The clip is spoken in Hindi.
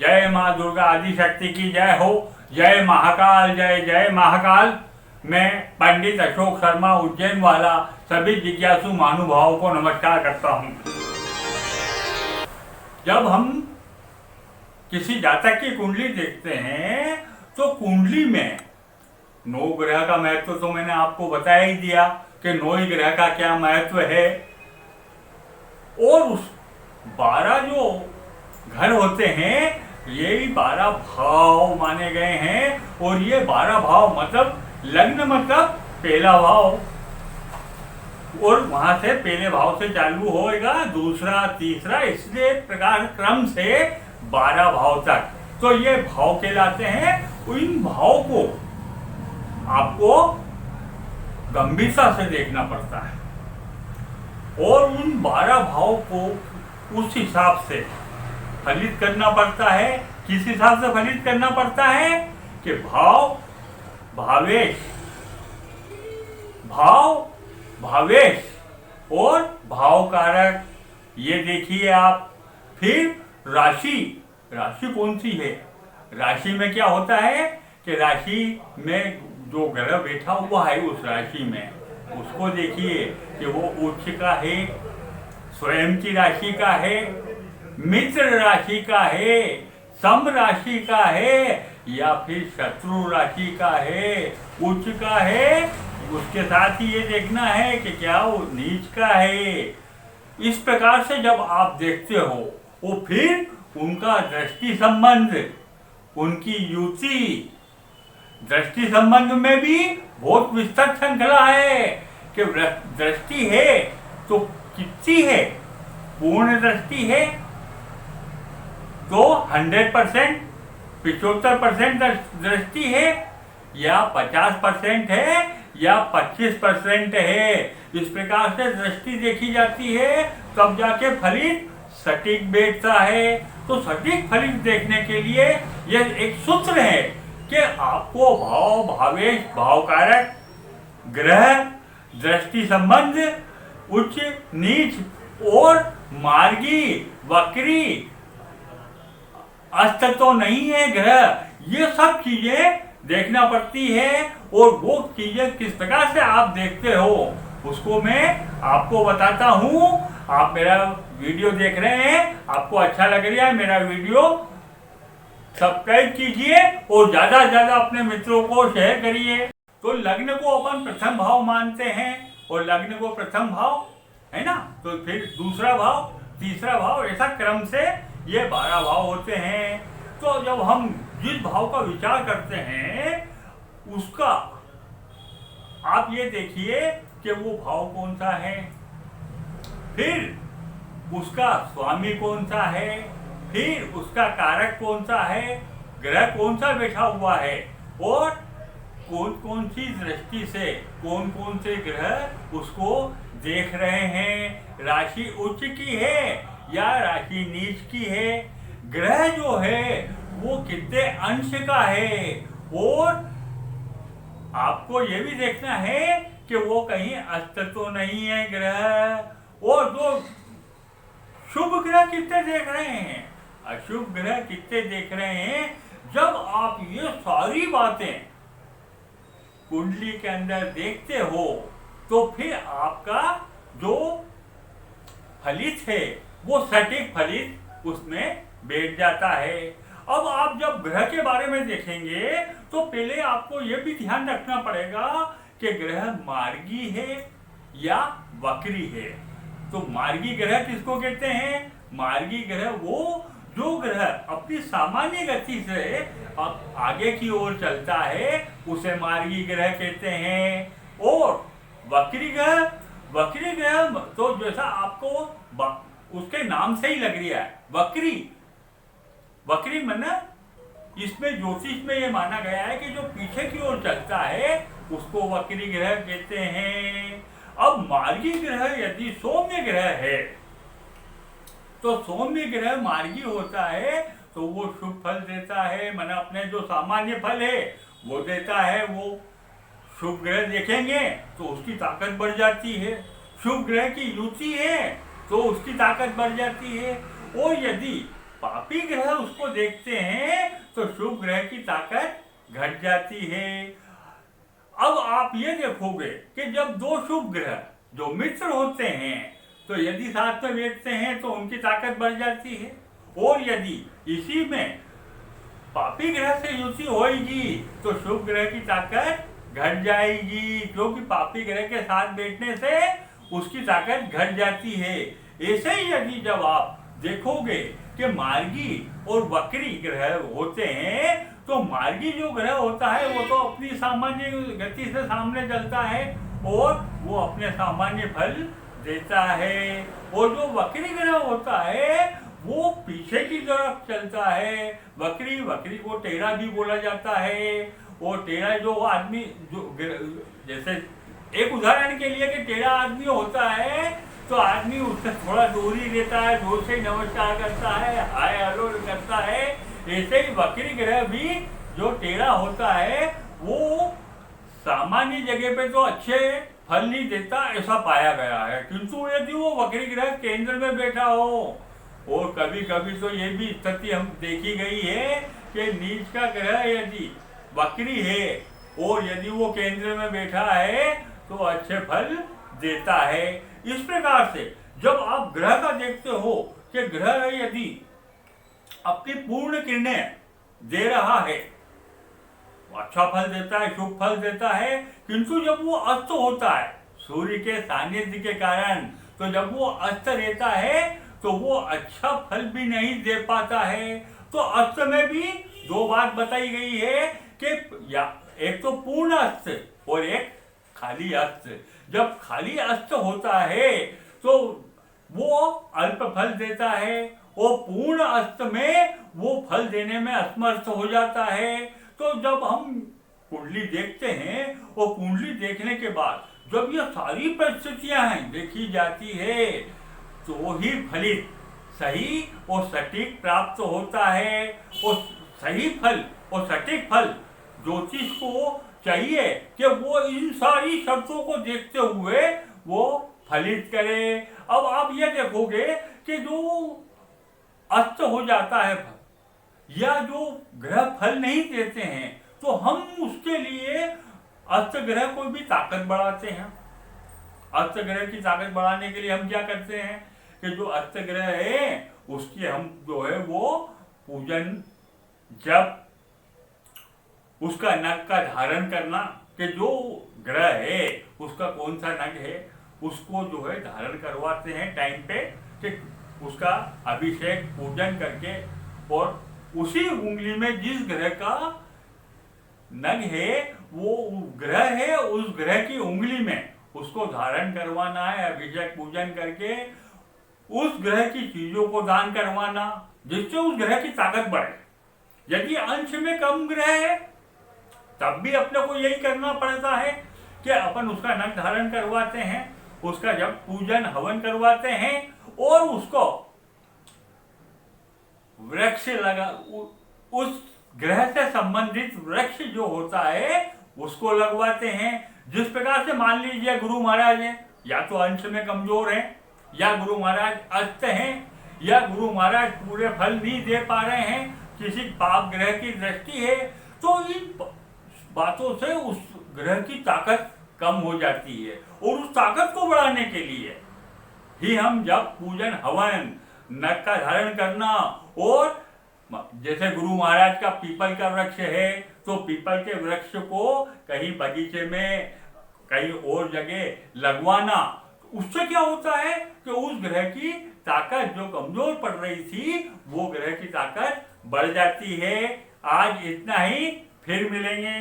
जय माँ दुर्गा आदि शक्ति की जय हो। जय महाकाल, जय जय महाकाल। मैं पंडित अशोक शर्मा उज्जैन वाला सभी जिज्ञासु महानुभावों को नमस्कार करता हूँ। जब हम किसी जातक की कुंडली देखते हैं तो कुंडली में 9 ग्रह का महत्व तो मैंने आपको बताया ही दिया कि 9 ही ग्रह का क्या महत्व है, और उस 12 जो घर होते हैं ये 12 भाव माने गए हैं, और ये 12 भाव मतलब लग्न मतलब पहला भाव, और वहां से पहले भाव से चालू होएगा दूसरा तीसरा, इसलिए प्रकार क्रम से 12 भाव तक। तो ये भाव कहलाते हैं। इन भाव को आपको गंभीरता से देखना पड़ता है और उन 12 भाव को उस हिसाब से फलित करना पड़ता है। किस हिसाब से फलित करना पड़ता है कि भाव भावेश, भाव भावेश और भाव कारक, ये देखिए आप। फिर राशि, राशि कौन सी है? राशि में क्या होता है कि राशि में जो ग्रह बैठा हुआ है उस राशि में, उसको देखिए कि वो उच्च का है, स्वयं की राशि का है, मित्र राशि का है, सम राशि का है, या फिर शत्रु राशि का है, उच्च का है। उसके साथ ही ये देखना है कि क्या वो नीच का है। इस प्रकार से जब आप देखते हो वो फिर उनका दृष्टि संबंध, उनकी युति, दृष्टि संबंध में भी बहुत विस्तृत श्रृंखला है कि दृष्टि है तो कितनी है? पूर्ण दृष्टि है तो 100%, 75% दृष्टि है, या 50% है, या 25% है। इस प्रकार से दृष्टि देखी जाती है, तब जाके फलित सटीक बैठता है। तो सटीक फलित देखने के लिए यह एक सूत्र है कि आपको भाव भावेश, भाव कारक, ग्रह, दृष्टि संबंध, उच्च नीच और मार्गी वक्री, अस्त तो नहीं है ग्रह, ये सब चीजें देखना पड़ती है। और वो चीजें किस प्रकार से आप देखते हो उसको मैं आपको बताता हूँ। आप मेरा वीडियो देख रहे हैं, आपको अच्छा लग रहा है मेरा वीडियो, सब्सक्राइब कीजिए और ज्यादा से ज्यादा अपने मित्रों को शेयर करिए। तो लग्न को अपन प्रथम भाव मानते हैं, और लग्न को प्रथम भाव है ना, तो फिर दूसरा भाव, तीसरा भाव, ऐसा क्रम से ये 12 भाव होते हैं। तो जब हम जिस भाव का विचार करते हैं उसका आप ये देखिए कि वो भाव कौन सा है, फिर उसका स्वामी कौन सा है, फिर उसका कारक कौन सा है, ग्रह कौन सा बैठा हुआ है, और कौन कौन सी दृष्टि से कौन कौन से ग्रह उसको देख रहे हैं। राशि उच्च की है या राशि नीच की है, ग्रह जो है वो कितने अंश का है, और आपको ये भी देखना है कि वो कहीं अस्त तो नहीं है ग्रह, और जो शुभ ग्रह कितने देख रहे हैं, अशुभ ग्रह कितने देख रहे हैं। जब आप ये सारी बातें कुंडली के अंदर देखते हो तो फिर आपका जो फलित है वो सटीक फलित उसमें बैठ जाता है। अब आप जब ग्रह के बारे में देखेंगे तो पहले आपको यह भी ध्यान रखना पड़ेगा कि ग्रह मार्गी है या वक्री है। तो मार्गी ग्रह किसको कहते हैं? मार्गी ग्रह वो जो ग्रह अपनी सामान्य गति से आगे की ओर चलता है उसे मार्गी ग्रह कहते हैं। और वक्री ग्रह, वक्री ग्रह तो जैसा आपको उसके नाम से ही लग रहा है, वक्री, वक्री माना इसमें ज्योतिष में ये माना गया है कि जो पीछे की ओर चलता है उसको वक्री ग्रह कहते हैं। अब मार्गी ग्रह यदि सौम्य ग्रह है तो सौम्य ग्रह मार्गी होता है तो वो शुभ फल देता है, माना अपने जो सामान्य फल है वो देता है। वो शुभ ग्रह देखेंगे तो उसकी ताकत बढ़ जाती है, शुभ ग्रह की युति है तो उसकी ताकत बढ़ जाती है। और यदि पापी ग्रह उसको देखते हैं तो शुभ ग्रह की ताकत घट जाती है। अब आप ये देखोगे कि जब दो शुभ ग्रह जो मित्र होते हैं तो यदि साथ में बैठते हैं तो उनकी ताकत बढ़ जाती है, और यदि इसी में पापी ग्रह से युति होगी तो शुभ ग्रह की ताकत घट जाएगी, क्योंकि पापी ग्रह के साथ बैठने से उसकी ताकत घट जाती है। ऐसे ही यदि जब आप देखोगे कि मार्गी और वक्री ग्रह होते हैं तो मार्गी जो ग्रह होता है वो तो अपनी सामान्य गति से सामने चलता है और वो अपने सामान्य फल देता है, और जो वक्री ग्रह होता है वो पीछे की तरफ चलता है। वक्री को टेढ़ा भी बोला जाता है, और टेढ़ा जो आदमी जो जैसे एक उदाहरण के लिए कि टेढ़ा आदमी होता है तो आदमी उससे थोड़ा दूरी लेता है, दूर से नमस्कार करता है, हाय हेलो करता है। ऐसे ही वक्री ग्रह भी जो टेढ़ा होता है वो सामान्य जगह पे तो अच्छे फल नहीं देता, ऐसा पाया गया है। किंतु यदि वो वक्री ग्रह केंद्र में बैठा हो, और कभी कभी तो ये भी स्थिति हम देखी गई है कि नीच का ग्रह यदि वक्री है और यदि वो केंद्र में बैठा है तो अच्छे फल देता है। इस प्रकार से जब आप ग्रह का देखते हो कि ग्रह यदि अपनी पूर्ण किरणें दे रहा है, अच्छा फल देता है, शुभ फल देता है, किंतु जब वो अस्त होता है सूर्य के सानिध्य के कारण, तो जब वो अस्त रहता है तो वो अच्छा फल भी नहीं दे पाता है। तो अस्त में भी दो बात बताई गई है कि या एक तो पूर्ण अस्त और एक खाली अस्त। जब खाली अस्त होता है तो वो अल्प फल देता है, और पूर्ण अस्त में वो फल देने में असमर्थ हो जाता है। तो जब हम कुंडली देखते हैं और कुंडली देखने के बाद जब ये सारी परिस्थितियां हैं देखी जाती है तो ही फलित सही और सटीक प्राप्त होता है। और सही फल और सटीक फल ज्योतिष को चाहिए कि वो इन सारी शर्तों को देखते हुए वो फलित करे। अब आप ये देखोगे कि जो अस्त हो जाता है फल, या जो ग्रह फल नहीं देते हैं, तो हम उसके लिए अस्त ग्रह को भी ताकत बढ़ाते हैं। अस्त ग्रह की ताकत बढ़ाने के लिए हम क्या करते हैं कि जो अस्त ग्रह है उसकी हम जो है वो पूजन, जब उसका नग का धारण करना, कि जो ग्रह है उसका कौन सा नग है उसको जो है धारण करवाते हैं टाइम पे, कि उसका अभिषेक पूजन करके, और उसी उंगली में जिस ग्रह का नग है वो ग्रह है उस ग्रह की उंगली में उसको धारण करवाना है, अभिषेक पूजन करके उस ग्रह की चीजों को दान करवाना, जिससे उस ग्रह की ताकत बढ़े। यदि अंश में कम ग्रह है तब भी अपने को यही करना पड़ता है कि अपन उसका नग धारण करवाते हैं, उसका जब पूजन हवन करवाते हैं, और उसको वृक्ष लगा, उस ग्रह से संबंधित वृक्ष जो होता है उसको लगवाते हैं। जिस प्रकार से मान लीजिए गुरु महाराज हैं, या तो अंश में कमजोर हैं, या गुरु महाराज अस्त हैं, या गुरु महाराज पूरे फल नहीं दे पा रहे हैं, किसी पाप ग्रह की दृष्टि है, तो इन बातों से उस ग्रह की ताकत कम हो जाती है। और उस ताकत को बढ़ाने के लिए ही हम जब पूजन हवन, नग का धारण करना, और जैसे गुरु महाराज का पीपल का वृक्ष है तो पीपल के वृक्ष को कहीं बगीचे में कहीं और जगह लगवाना, उससे क्या होता है कि उस ग्रह की ताकत जो कमजोर पड़ रही थी वो ग्रह की ताकत बढ़ जाती है। आज इतना ही, फिर मिलेंगे।